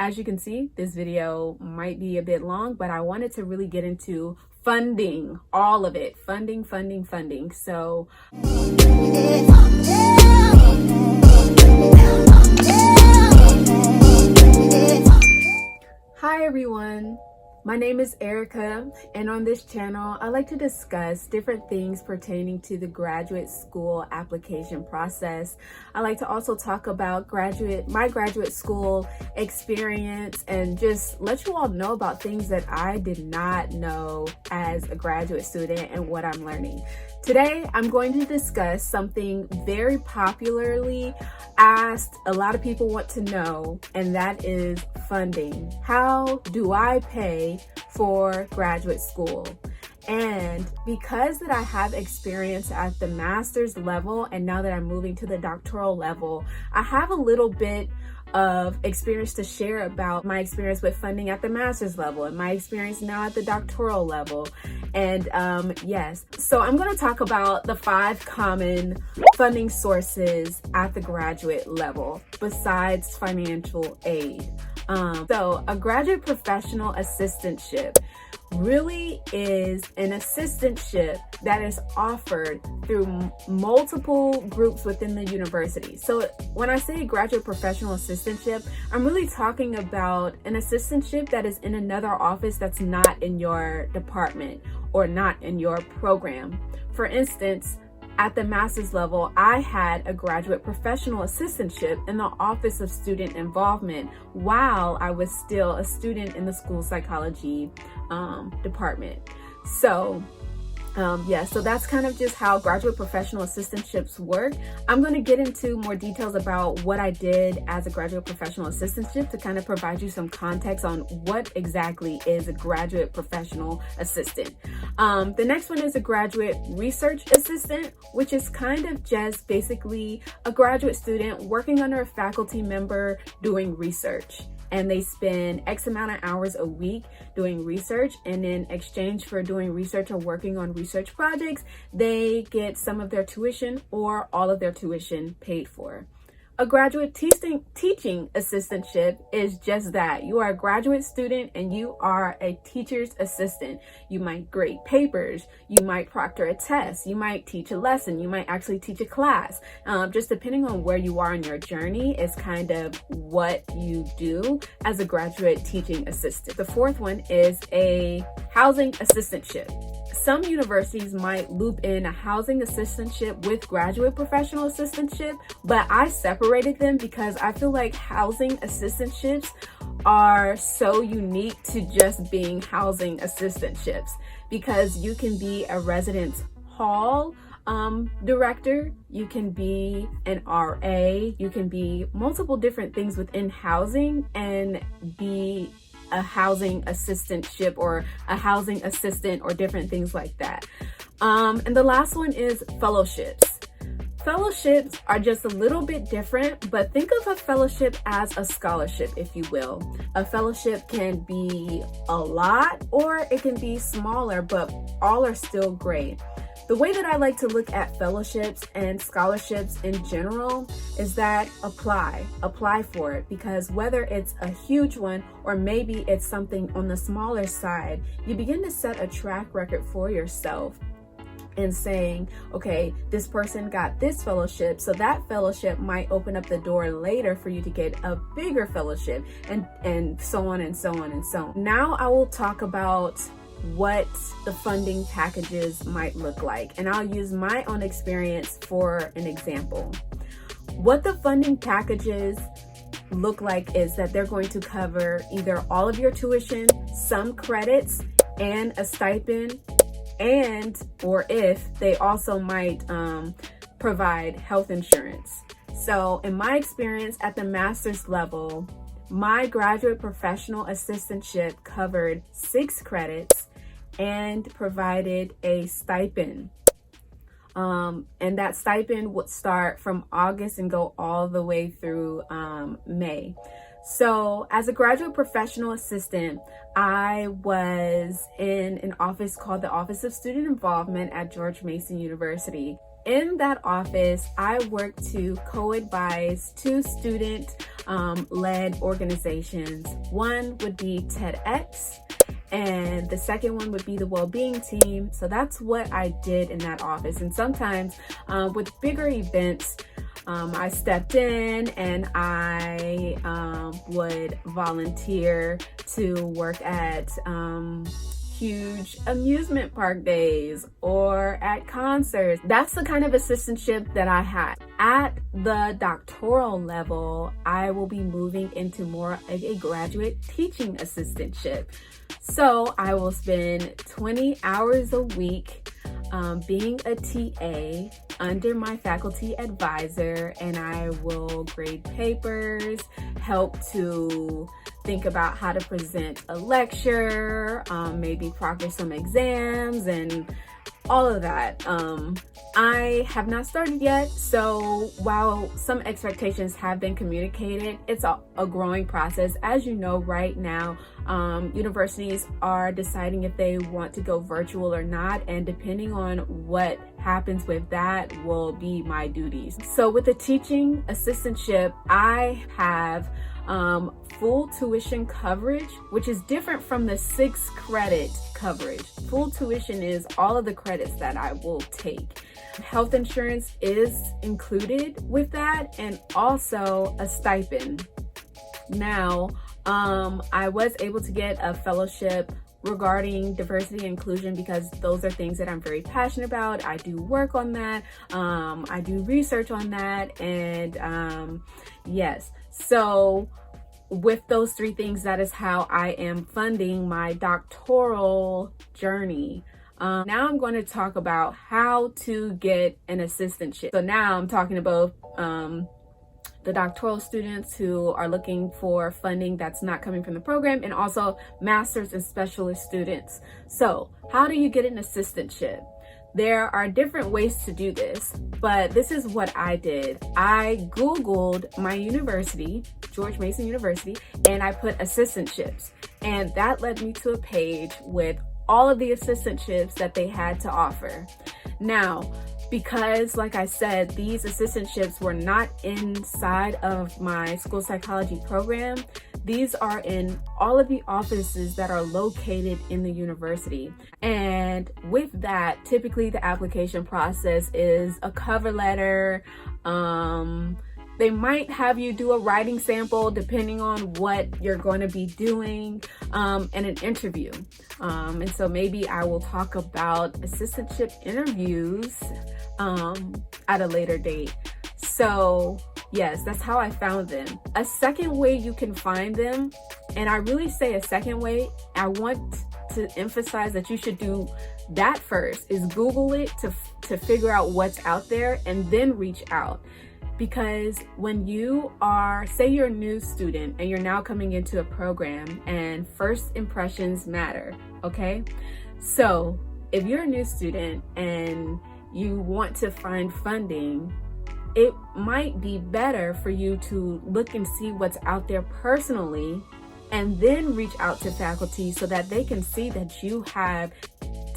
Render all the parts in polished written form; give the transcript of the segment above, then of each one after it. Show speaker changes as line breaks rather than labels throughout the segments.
As you can see, this video might be a bit long, but I wanted to really get into funding, all of it, funding. So hi everyone, my name is Erica, and on this channel I like to discuss different things pertaining to the graduate school application process. I like to also talk about my graduate school experience and just let you all know about things that I did not know as a graduate student and what I'm learning. Today, I'm going to discuss something very popularly asked, a lot of people want to know, and that is funding. How do I pay for graduate school? And because that I have experience at the master's level, and now that I'm moving to the doctoral level, I have a little bit of experience to share about my experience with funding at the master's level and my experience now at the doctoral level. And yes, so I'm going to talk about the 5 common funding sources at the graduate level besides financial aid. So a graduate professional assistantship really is an assistantship that is offered through multiple groups within the university. So when I say graduate professional assistantship, I'm really talking about an assistantship that is in another office that's not in your department or not in your program. For instance, at the master's level, I had a graduate professional assistantship in the Office of Student Involvement while I was still a student in the school psychology department. So so that's kind of just how graduate professional assistantships work. I'm going to get into more details about what I did as a graduate professional assistantship to kind of provide you some context on what exactly is a graduate professional assistant. The next one is a graduate research assistant, which is kind of just basically a graduate student working under a faculty member doing research. And they spend X amount of hours a week doing research, and in exchange for doing research or working on research projects, they get some of their tuition or all of their tuition paid for. A graduate teaching assistantship is just that. You are a graduate student and you are a teacher's assistant. You might grade papers, you might proctor a test, you might teach a lesson, you might actually teach a class. Just depending on where you are in your journey is kind of what you do as a graduate teaching assistant. The 4th one is a housing assistantship. Some universities might loop in a housing assistantship with graduate professional assistantship, but I separated them because I feel like housing assistantships are so unique to just being housing assistantships, because you can be a residence hall director, you can be an RA, you can be multiple different things within housing and be a housing assistantship or a housing assistant or different things like that. And the last one is fellowships. Fellowships are just a little bit different, but think of a fellowship as a scholarship, if you will. A fellowship can be a lot or it can be smaller, but all are still great. The way that I like to look at fellowships and scholarships in general is that apply for it, because whether it's a huge one or maybe it's something on the smaller side, you begin to set a track record for yourself and saying, okay, this person got this fellowship, so that fellowship might open up the door later for you to get a bigger fellowship, and so on and so on and so on. Now I will talk about what the funding packages might look like, and I'll use my own experience for an example. What the funding packages look like is that they're going to cover either all of your tuition, some credits, and a stipend, or if they also might provide health insurance. So in my experience at the master's level, my graduate professional assistantship covered 6 credits and provided a stipend. And that stipend would start from August and go all the way through May. So as a graduate professional assistant, I was in an office called the Office of Student Involvement at George Mason University. in that office, I work to co-advise two student-led organizations. One would be TEDx, and the second one would be the well-being team. So that's what I did in that office. And sometimes with bigger events, I stepped in and I would volunteer to work at huge amusement park days or at concerts. That's the kind of assistantship that I had. At the doctoral level, I will be moving into more of a graduate teaching assistantship. So I will spend 20 hours a week being a TA under my faculty advisor, and I will grade papers, help to think about how to present a lecture, maybe proctor some exams and all of that. I have not started yet, so while some expectations have been communicated, it's a growing process. As you know, right now, universities are deciding if they want to go virtual or not, and depending on what happens with that will be my duties. So with the teaching assistantship, I have full tuition coverage, which is different from the 6 credit coverage. Full tuition is all of the credits that I will take. Health insurance is included with that, and also a stipend. Now, I was able to get a fellowship regarding diversity and inclusion because those are things that I'm very passionate about. I do work on that. I do research on that. And yes, so with those 3 things, that is how I am funding my doctoral journey. Now I'm going to talk about how to get an assistantship. So now I'm talking about the doctoral students who are looking for funding that's not coming from the program, and also master's and specialist students. So how do you get an assistantship? There are different ways to do this, but this is what I did. I Googled my university, George Mason University, and I put assistantships, and that led me to a page with all of the assistantships that they had to offer. Now, because like I said, these assistantships were not inside of my school psychology program, these are in all of the offices that are located in the university. And with that, typically the application process is a cover letter. They might have you do a writing sample depending on what you're going to be doing, and an interview. And so maybe I will talk about assistantship interviews at a later date. So yes, that's how I found them. A second way you can find them, and I really say a second way, I want to emphasize that you should do that first, is Google it to figure out what's out there and then reach out. Because when you are, say you're a new student and you're now coming into a program, and first impressions matter, okay? So if you're a new student and you want to find funding, it might be better for you to look and see what's out there personally, and then reach out to faculty so that they can see that you have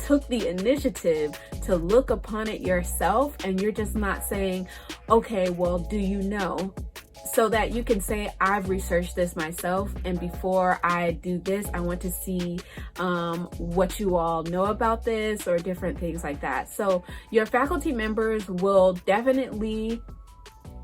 took the initiative to look upon it yourself, and you're just not saying, okay, well, do you know? So that you can say, I've researched this myself, and before I do this, I want to see what you all know about this, or different things like that. So your faculty members will definitely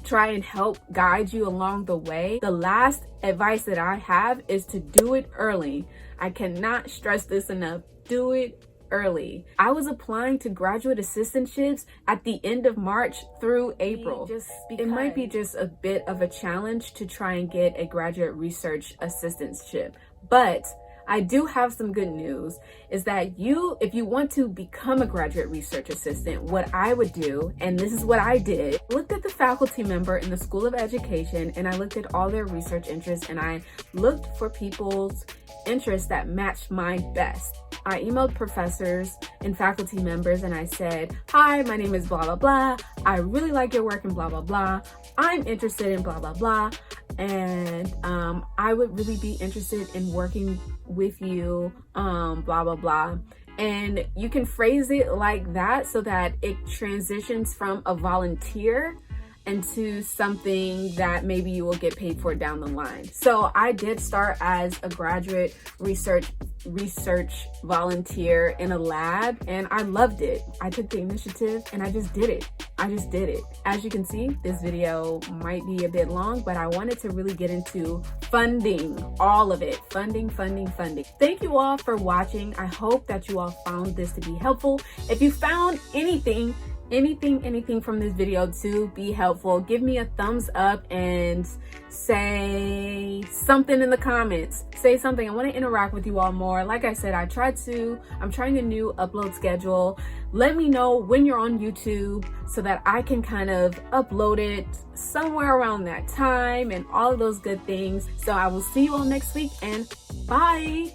try and help guide you along the way. The last advice that I have is to do it early. I cannot stress this enough. Do it early. I was applying to graduate assistantships at the end of March through April. It might be just a bit of a challenge to try and get a graduate research assistantship, but I do have some good news, is that if you want to become a graduate research assistant, what I would do, and this is what I did, looked at the faculty member in the School of Education, and I looked at all their research interests, and I looked for people's interests that matched mine best. I emailed professors and faculty members and I said, hi, my name is blah, blah, blah. I really like your work in blah, blah, blah. I'm interested in blah, blah, blah. And I would really be interested in working with you, blah, blah, blah. And you can phrase it like that so that it transitions from a volunteer into something that maybe you will get paid for down the line. So I did start as a graduate research volunteer in a lab, and I loved it. I took the initiative and I just did it. As you can see, this video might be a bit long, but I wanted to really get into funding, all of it. Funding. Thank you all for watching. I hope that you all found this to be helpful. If you found anything from this video to be helpful, give me a thumbs up and say something in the comments. Say something. I want to interact with you all more. Like I said, I'm trying a new upload schedule. Let me know when you're on YouTube so that I can kind of upload it somewhere around that time and all of those good things. So I will see you all next week, and bye.